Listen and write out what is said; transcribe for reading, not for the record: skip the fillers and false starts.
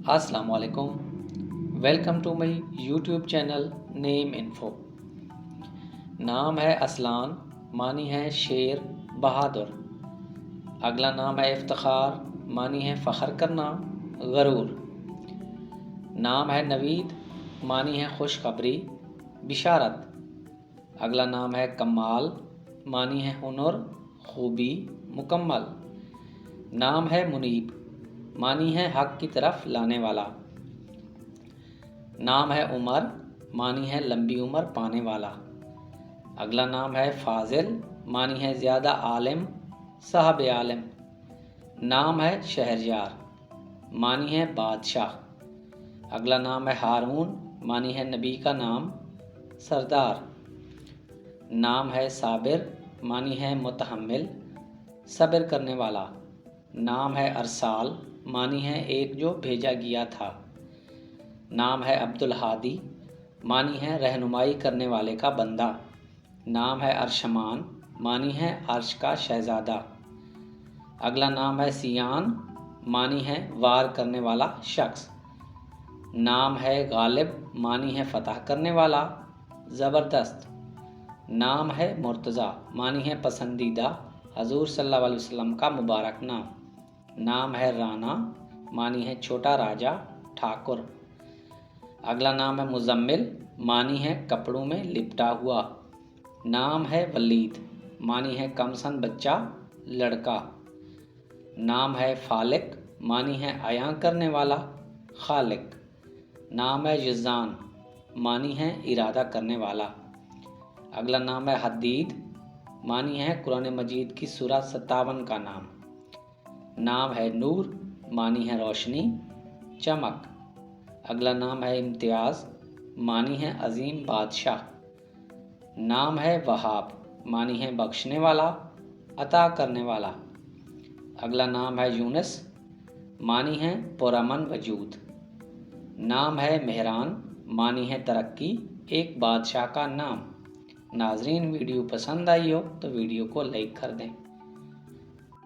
السلام علیکم، welcome to my YouTube channel name info. نام ہے اسلان، معنی ہے شیر بہادر۔ اگلا نام ہے افتخار، معنی ہے فخر کرنا، غرور۔ نام ہے نوید، معنی ہے خوشخبری، بشارت۔ اگلا نام ہے کمال، معنی ہے ہنر، خوبی، مکمل۔ نام ہے منیب، معنی ہے حق کی طرف لانے والا۔ نام ہے عمر، معنی ہے لمبی عمر پانے والا۔ اگلا نام ہے فاضل، معنی ہے زیادہ عالم، صاحب عالم۔ نام ہے شہریار، معنی ہے بادشاہ۔ اگلا نام ہے ہارون، معنی ہے نبی کا نام، سردار۔ نام ہے صابر، معنی ہے متحمل، صبر کرنے والا۔ نام ہے ارسال، معنی ہے ایک جو بھیجا گیا تھا۔ نام ہے عبد الہادی، معنی ہے رہنمائی کرنے والے کا بندہ۔ نام ہے ارشمان، معنی ہے عرش کا شہزادہ۔ اگلا نام ہے سیان، معنی ہے وار کرنے والا شخص۔ نام ہے غالب، معنی ہے فتح کرنے والا، زبردست۔ نام ہے مرتضیٰ، معنی ہے پسندیدہ، حضور صلی اللہ علیہ وسلم کا مبارک نام۔ نام ہے رانا، معنی ہے چھوٹا راجا، ٹھاکر۔ اگلا نام ہے مزمل، معنی ہے کپڑوں میں لپٹا ہوا۔ نام ہے ولید، معنی ہے کم سن بچہ، لڑکا۔ نام ہے فالق، معنی ہے عیاں کرنے والا، خالق۔ نام ہے یزان، معنی ہے ارادہ کرنے والا۔ اگلا نام ہے حدید، معنی ہے قرآن مجید کی سورہ 57 کا نام۔ نام ہے نور، معنی ہے روشنی، چمک۔ اگلا نام ہے امتیاز، معنی ہے عظیم بادشاہ۔ نام ہے وہاب، معنی ہے بخشنے والا، عطا کرنے والا۔ اگلا نام ہے یونس، معنی ہے پرامن وجود۔ نام ہے مہران، معنی ہے ترقی، ایک بادشاہ کا نام۔ ناظرین، ویڈیو پسند آئی ہو تو ویڈیو کو لائک کر دیں۔